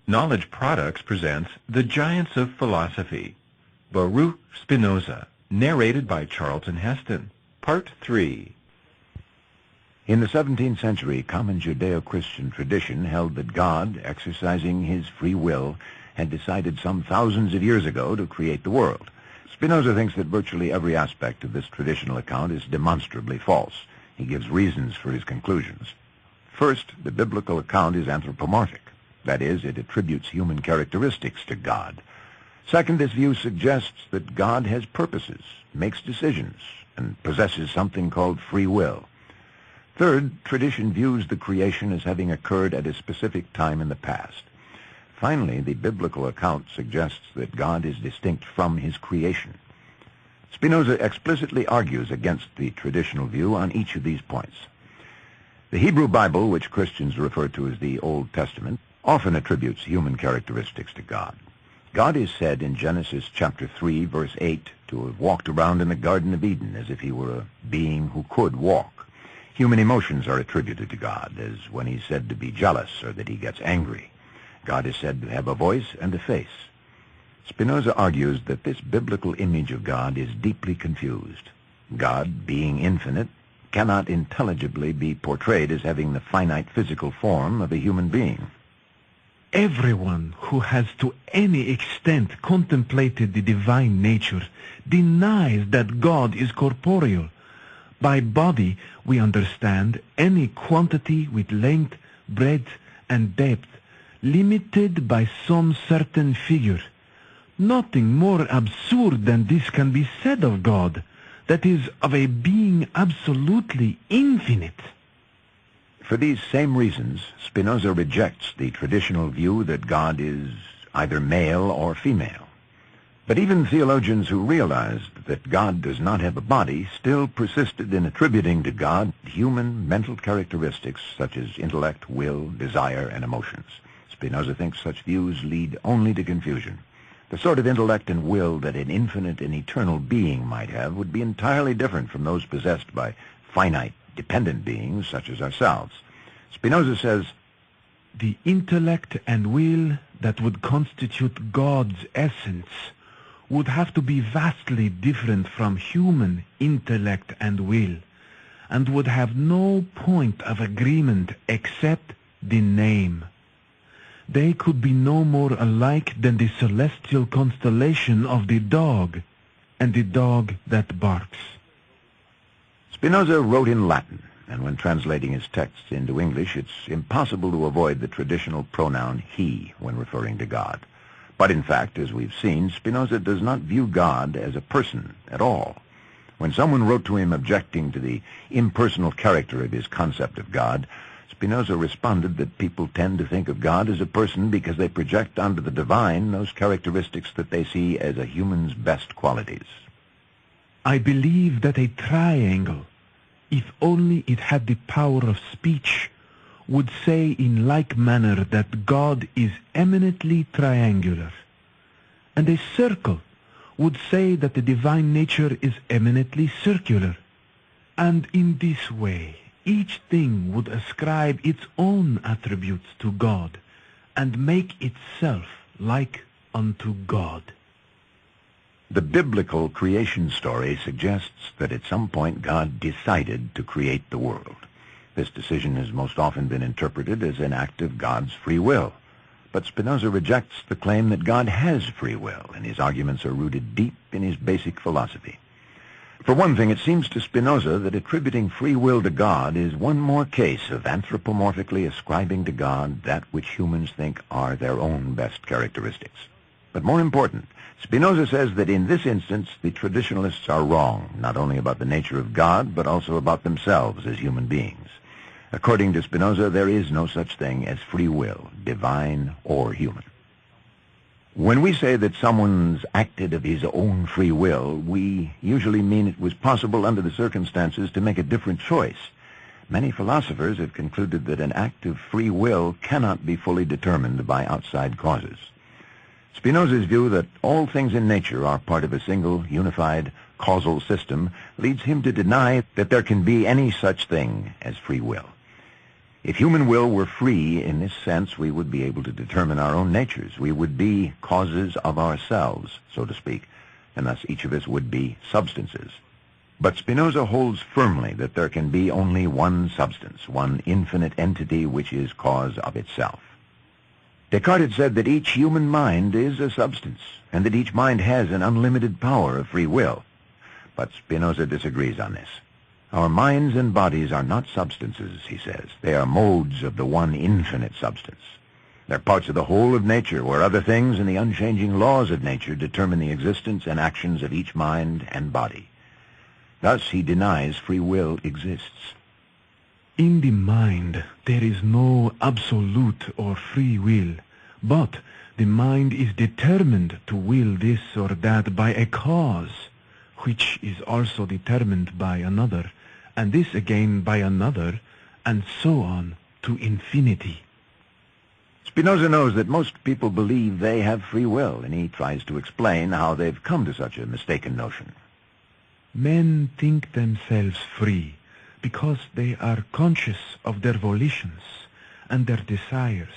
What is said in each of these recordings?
Knowledge Products presents The Giants of Philosophy. Baruch Spinoza, narrated by Charlton Heston. Part 3. In the 17th century, common Judeo-Christian tradition held that God, exercising his free will, had decided some thousands of years ago to create the world. Spinoza thinks that virtually every aspect of this traditional account is demonstrably false. He gives reasons for his conclusions. First, the biblical account is anthropomorphic. That is, it attributes human characteristics to God. Second, this view suggests that God has purposes, makes decisions, and possesses something called free will. Third, tradition views the creation as having occurred at a specific time in the past. Finally, the biblical account suggests that God is distinct from his creation. Spinoza explicitly argues against the traditional view on each of these points. The Hebrew Bible, which Christians refer to as the Old Testament, often attributes human characteristics to God. God is said in Genesis chapter 3, verse 8, to have walked around in the Garden of Eden as if he were a being who could walk. Human emotions are attributed to God, as when he's said to be jealous or that he gets angry. God is said to have a voice and a face. Spinoza argues that this biblical image of God is deeply confused. God, being infinite, cannot intelligibly be portrayed as having the finite physical form of a human being. Everyone who has to any extent contemplated the divine nature denies that God is corporeal. By body, we understand any quantity with length, breadth, and depth, limited by some certain figure. Nothing more absurd than this can be said of God, that is, of a being absolutely infinite. For these same reasons, Spinoza rejects the traditional view that God is either male or female. But even theologians who realized that God does not have a body still persisted in attributing to God human mental characteristics such as intellect, will, desire, and emotions. Spinoza thinks such views lead only to confusion. The sort of intellect and will that an infinite and eternal being might have would be entirely different from those possessed by finite, dependent beings such as ourselves. Spinoza says, "The intellect and will that would constitute God's essence would have to be vastly different from human intellect and will, and would have no point of agreement except the name. They could be no more alike than the celestial constellation of the dog and the dog that barks." Spinoza wrote in Latin, and when translating his texts into English, it's impossible to avoid the traditional pronoun he when referring to God. But in fact, as we've seen, Spinoza does not view God as a person at all. When someone wrote to him objecting to the impersonal character of his concept of God, Spinoza responded that people tend to think of God as a person because they project onto the divine those characteristics that they see as a human's best qualities. "I believe that a triangle, if only it had the power of speech, would say in like manner that God is eminently triangular, and a circle would say that the divine nature is eminently circular, and in this way each thing would ascribe its own attributes to God, and make itself like unto God." The biblical creation story suggests that at some point God decided to create the world. This decision has most often been interpreted as an act of God's free will. But Spinoza rejects the claim that God has free will, and his arguments are rooted deep in his basic philosophy. For one thing, it seems to Spinoza that attributing free will to God is one more case of anthropomorphically ascribing to God that which humans think are their own best characteristics. But more important, Spinoza says that in this instance the traditionalists are wrong, not only about the nature of God, but also about themselves as human beings. According to Spinoza, there is no such thing as free will, divine or human. When we say that someone's acted of his own free will, we usually mean it was possible under the circumstances to make a different choice. Many philosophers have concluded that an act of free will cannot be fully determined by outside causes. Spinoza's view that all things in nature are part of a single, unified, causal system leads him to deny that there can be any such thing as free will. If human will were free in this sense, we would be able to determine our own natures. We would be causes of ourselves, so to speak, and thus each of us would be substances. But Spinoza holds firmly that there can be only one substance, one infinite entity which is cause of itself. Descartes had said that each human mind is a substance, and that each mind has an unlimited power of free will. But Spinoza disagrees on this. Our minds and bodies are not substances, he says. They are modes of the one infinite substance. They're parts of the whole of nature, where other things and the unchanging laws of nature determine the existence and actions of each mind and body. Thus he denies free will exists. In the mind there is no absolute or free will, but the mind is determined to will this or that by a cause, which is also determined by another, and this again by another, and so on to infinity. Spinoza knows that most people believe they have free will, and he tries to explain how they've come to such a mistaken notion. Men think themselves free because they are conscious of their volitions and their desires,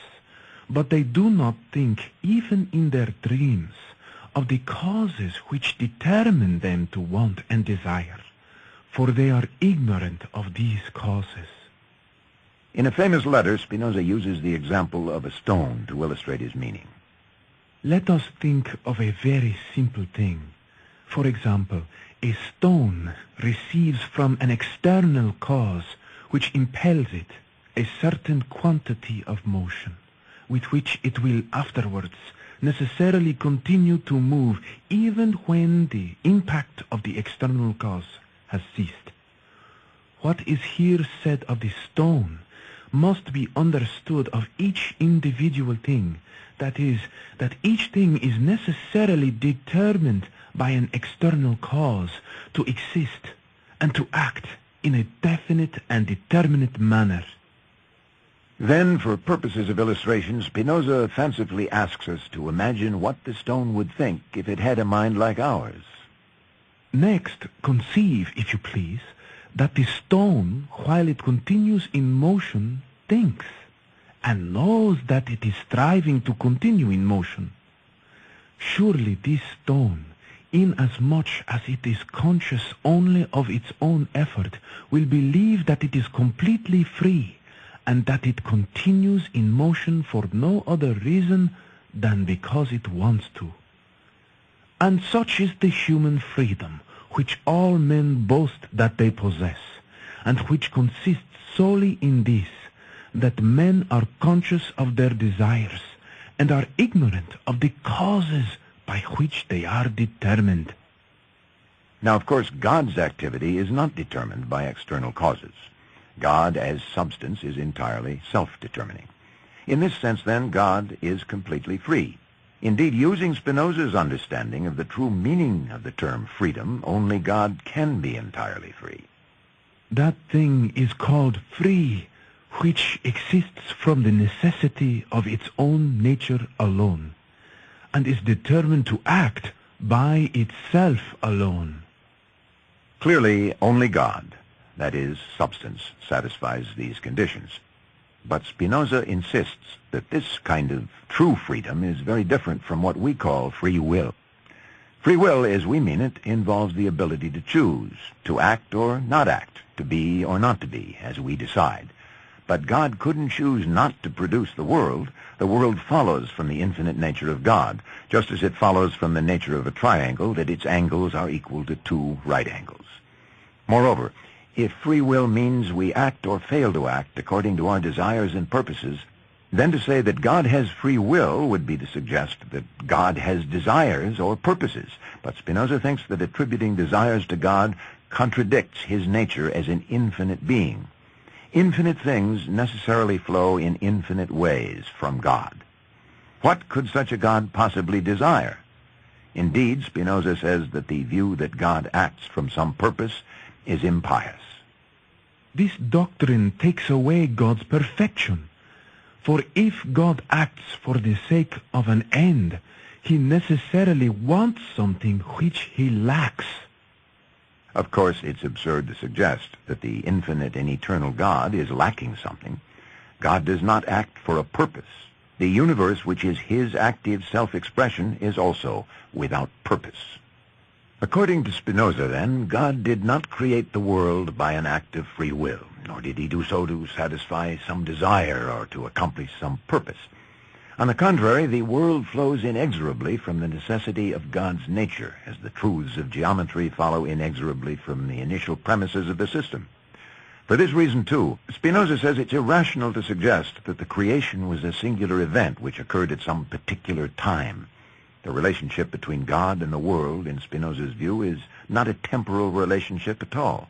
but they do not think, even in their dreams, of the causes which determine them to want and desire, for they are ignorant of these causes. In a famous letter, Spinoza uses the example of a stone to illustrate his meaning. Let us think of a very simple thing. For example, a stone receives from an external cause which impels it a certain quantity of motion, with which it will afterwards necessarily continue to move even when the impact of the external cause has ceased. What is here said of the stone must be understood of each individual thing, that is, that each thing is necessarily determined by an external cause to exist and to act in a definite and determinate manner. Then, for purposes of illustration, Spinoza fancifully asks us to imagine what the stone would think if it had a mind like ours. Next, conceive, if you please, that the stone, while it continues in motion, thinks, and knows that it is striving to continue in motion. Surely this stone, inasmuch as it is conscious only of its own effort, will believe that it is completely free, and that it continues in motion for no other reason than because it wants to. And such is the human freedom which all men boast that they possess, and which consists solely in this, that men are conscious of their desires, and are ignorant of the causes by which they are determined. Now, of course, God's activity is not determined by external causes. God, as substance, is entirely self-determining. In this sense, then, God is completely free. Indeed, using Spinoza's understanding of the true meaning of the term freedom, only God can be entirely free. That thing is called free, which exists from the necessity of its own nature alone, and is determined to act by itself alone. Clearly, only God, that is, substance, satisfies these conditions. But Spinoza insists that this kind of true freedom is very different from what we call free will. Free will, as we mean it, involves the ability to choose, to act or not act, to be or not to be, as we decide. But God couldn't choose not to produce the world. The world follows from the infinite nature of God, just as it follows from the nature of a triangle that its angles are equal to 2 right angles. Moreover, if free will means we act or fail to act according to our desires and purposes, then to say that God has free will would be to suggest that God has desires or purposes. But Spinoza thinks that attributing desires to God contradicts his nature as an infinite being. Infinite things necessarily flow in infinite ways from God. What could such a God possibly desire? Indeed, Spinoza says that the view that God acts from some purpose is impious. This doctrine takes away God's perfection. For if God acts for the sake of an end, he necessarily wants something which he lacks. Of course, it's absurd to suggest that the infinite and eternal God is lacking something. God does not act for a purpose. The universe, which is his active self-expression, is also without purpose. According to Spinoza, then, God did not create the world by an act of free will, nor did he do so to satisfy some desire or to accomplish some purpose. On the contrary, the world flows inexorably from the necessity of God's nature, as the truths of geometry follow inexorably from the initial premises of the system. For this reason, too, Spinoza says it's irrational to suggest that the creation was a singular event which occurred at some particular time. The relationship between God and the world, in Spinoza's view, is not a temporal relationship at all.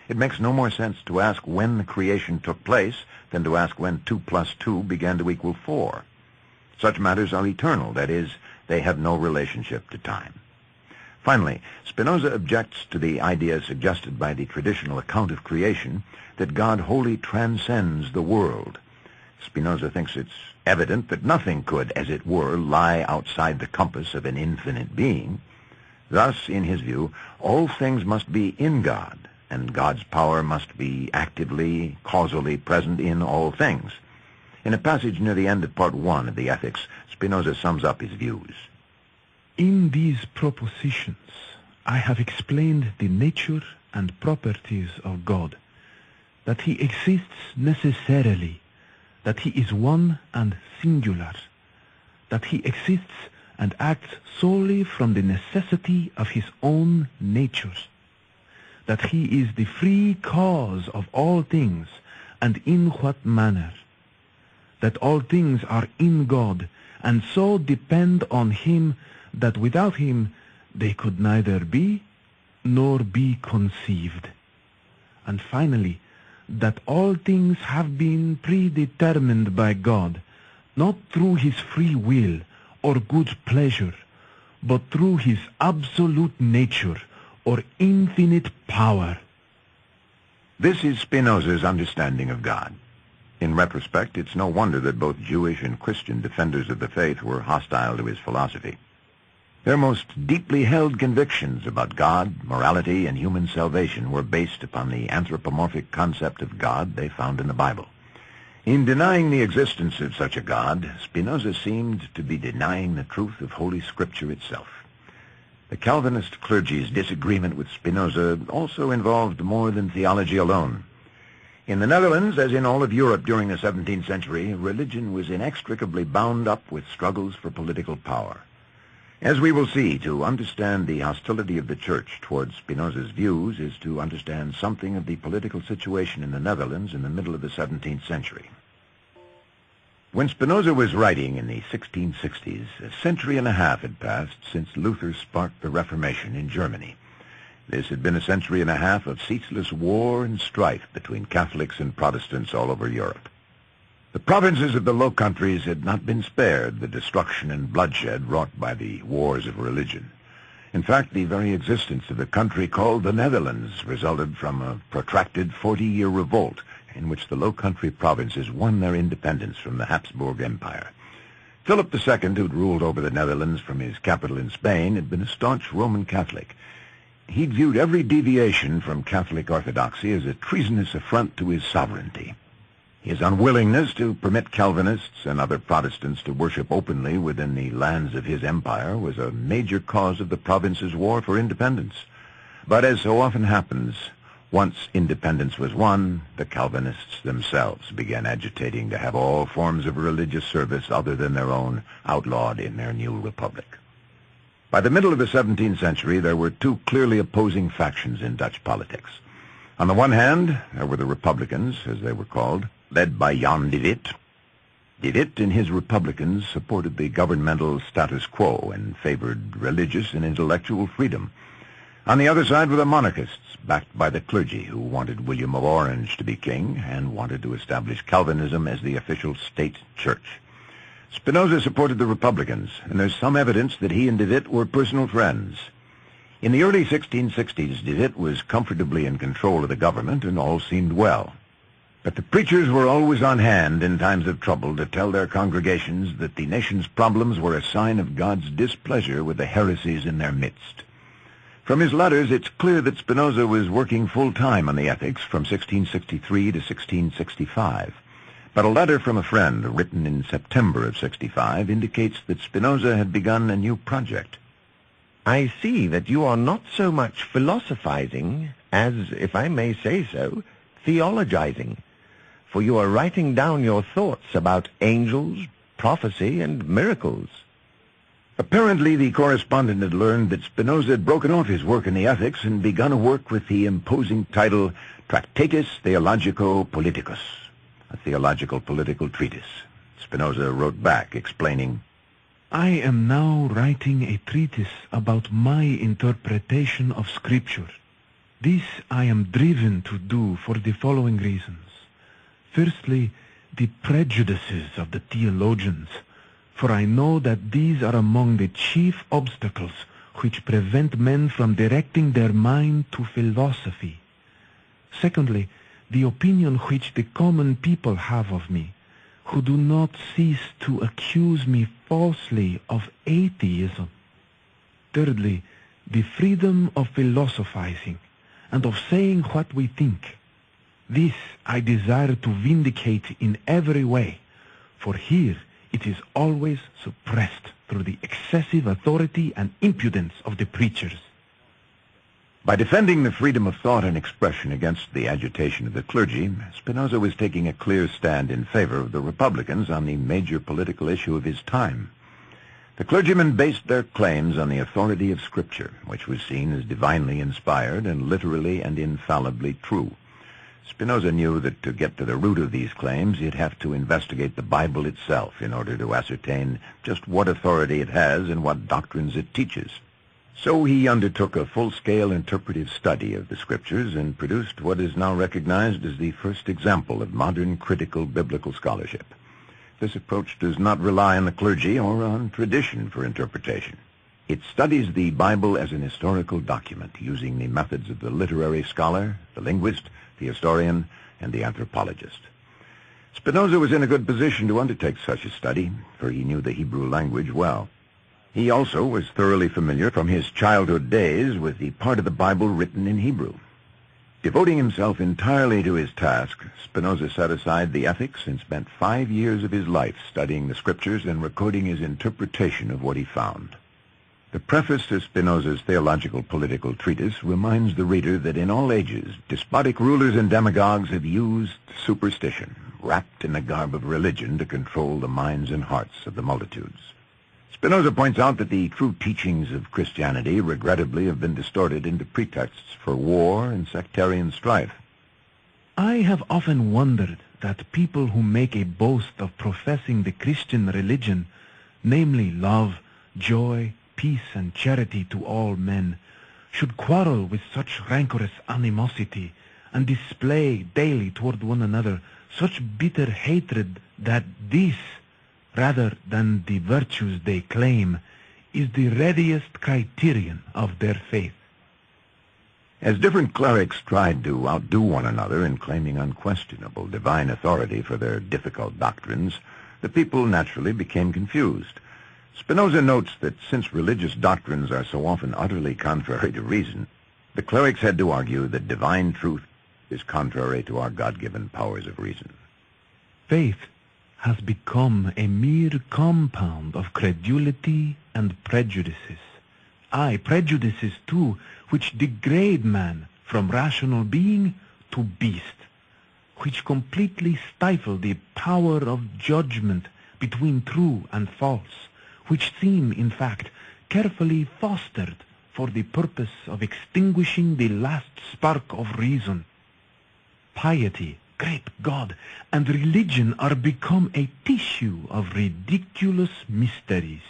It makes no more sense to ask when the creation took place than to ask when 2 plus 2 began to equal 4. Such matters are eternal, that is, they have no relationship to time. Finally, Spinoza objects to the idea suggested by the traditional account of creation that God wholly transcends the world. Spinoza thinks it's evident that nothing could, as it were, lie outside the compass of an infinite being. Thus, in his view, all things must be in God, and God's power must be actively, causally present in all things. In a passage near the end of part 1 of the Ethics, Spinoza sums up his views. In these propositions, I have explained the nature and properties of God, that he exists necessarily, that he is one and singular, that he exists and acts solely from the necessity of his own nature, that he is the free cause of all things, and in what manner, that all things are in God, and so depend on him that without him they could neither be nor be conceived. And finally, that all things have been predetermined by God, not through his free will or good pleasure, but through his absolute nature or infinite power. This is Spinoza's understanding of God. In retrospect, it's no wonder that both Jewish and Christian defenders of the faith were hostile to his philosophy. Their most deeply held convictions about God, morality, and human salvation were based upon the anthropomorphic concept of God they found in the Bible. In denying the existence of such a God, Spinoza seemed to be denying the truth of Holy Scripture itself. The Calvinist clergy's disagreement with Spinoza also involved more than theology alone. In the Netherlands, as in all of Europe during the 17th century, religion was inextricably bound up with struggles for political power. As we will see, to understand the hostility of the Church towards Spinoza's views is to understand something of the political situation in the Netherlands in the middle of the 17th century. When Spinoza was writing in the 1660s, a century and a half had passed since Luther sparked the Reformation in Germany. This had been a century and a half of ceaseless war and strife between Catholics and Protestants all over Europe. The provinces of the Low Countries had not been spared the destruction and bloodshed wrought by the wars of religion. In fact, the very existence of the country called the Netherlands resulted from a protracted 40-year revolt in which the Low Country provinces won their independence from the Habsburg Empire. Philip II, who'd ruled over the Netherlands from his capital in Spain, had been a staunch Roman Catholic. He'd viewed every deviation from Catholic orthodoxy as a treasonous affront to his sovereignty. His unwillingness to permit Calvinists and other Protestants to worship openly within the lands of his empire was a major cause of the province's war for independence. But as so often happens, once independence was won, the Calvinists themselves began agitating to have all forms of religious service other than their own outlawed in their new republic. By the middle of the 17th century, there were two clearly opposing factions in Dutch politics. On the one hand, there were the Republicans, as they were called, led by Jan de Witt. De Witt and his Republicans supported the governmental status quo and favored religious and intellectual freedom. On the other side were the monarchists, backed by the clergy, who wanted William of Orange to be king and wanted to establish Calvinism as the official state church. Spinoza supported the Republicans, and there's some evidence that he and de Witt were personal friends. In the early 1660s, de Witt was comfortably in control of the government, and all seemed well. But the preachers were always on hand in times of trouble to tell their congregations that the nation's problems were a sign of God's displeasure with the heresies in their midst. From his letters, it's clear that Spinoza was working full-time on the Ethics from 1663 to 1665. But a letter from a friend written in September of 65 indicates that Spinoza had begun a new project. I see that you are not so much philosophizing as, if I may say so, theologizing, for you are writing down your thoughts about angels, prophecy, and miracles. Apparently, the correspondent had learned that Spinoza had broken off his work in the ethics and begun a work with the imposing title Tractatus Theologico-Politicus, a theological political treatise. Spinoza wrote back, explaining, I am now writing a treatise about my interpretation of Scripture. This I am driven to do for the following reasons. Firstly, the prejudices of the theologians, for I know that these are among the chief obstacles which prevent men from directing their mind to philosophy. Secondly, the opinion which the common people have of me, who do not cease to accuse me falsely of atheism. Thirdly, the freedom of philosophizing and of saying what we think. This I desire to vindicate in every way, for here it is always suppressed through the excessive authority and impudence of the preachers. By defending the freedom of thought and expression against the agitation of the clergy, Spinoza was taking a clear stand in favor of the Republicans on the major political issue of his time. The clergymen based their claims on the authority of Scripture, which was seen as divinely inspired and literally and infallibly true. Spinoza knew that to get to the root of these claims, he'd have to investigate the Bible itself in order to ascertain just what authority it has and what doctrines it teaches. So he undertook a full-scale interpretive study of the Scriptures and produced what is now recognized as the first example of modern critical biblical scholarship. This approach does not rely on the clergy or on tradition for interpretation. It studies the Bible as an historical document using the methods of the literary scholar, the linguist, the historian, and the anthropologist. Spinoza was in a good position to undertake such a study, for he knew the Hebrew language well. He also was thoroughly familiar from his childhood days with the part of the Bible written in Hebrew. Devoting himself entirely to his task, Spinoza set aside the ethics and spent 5 years of his life studying the Scriptures and recording his interpretation of what he found. The preface to Spinoza's theological political treatise reminds the reader that in all ages, despotic rulers and demagogues have used superstition, wrapped in the garb of religion, to control the minds and hearts of the multitudes. Spinoza points out that the true teachings of Christianity regrettably have been distorted into pretexts for war and sectarian strife. I have often wondered that people who make a boast of professing the Christian religion, namely love, joy, peace, and charity to all men, should quarrel with such rancorous animosity and display daily toward one another such bitter hatred that this, rather than the virtues they claim, is the readiest criterion of their faith. As different clerics tried to outdo one another in claiming unquestionable divine authority for their difficult doctrines, the people naturally became confused. Spinoza notes that since religious doctrines are so often utterly contrary to reason, the clerics had to argue that divine truth is contrary to our God-given powers of reason. Faith has become a mere compound of credulity and prejudices. Prejudices too, which degrade man from rational being to beast, which completely stifle the power of judgment between true and false, which seem, in fact, carefully fostered for the purpose of extinguishing the last spark of reason. Piety, great God, and religion are become a tissue of ridiculous mysteries.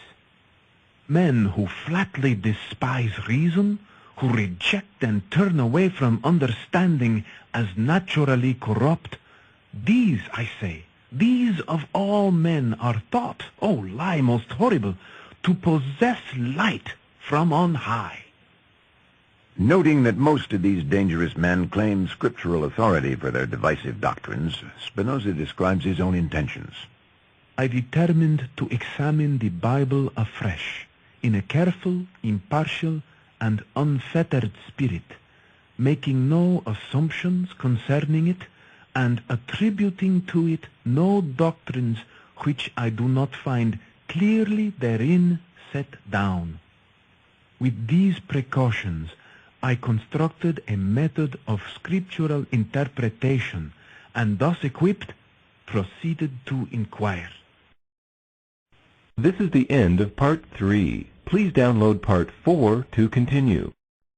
Men who flatly despise reason, who reject and turn away from understanding as naturally corrupt, these, I say, these of all men are thought, oh lie most horrible, to possess light from on high. Noting that most of these dangerous men claim scriptural authority for their divisive doctrines, Spinoza describes his own intentions. I determined to examine the Bible afresh, in a careful, impartial, and unfettered spirit, making no assumptions concerning it, and attributing to it no doctrines which I do not find clearly therein set down. With these precautions, I constructed a method of scriptural interpretation, and thus equipped, proceeded to inquire. This is the end of Part 3. Please download Part 4 to continue.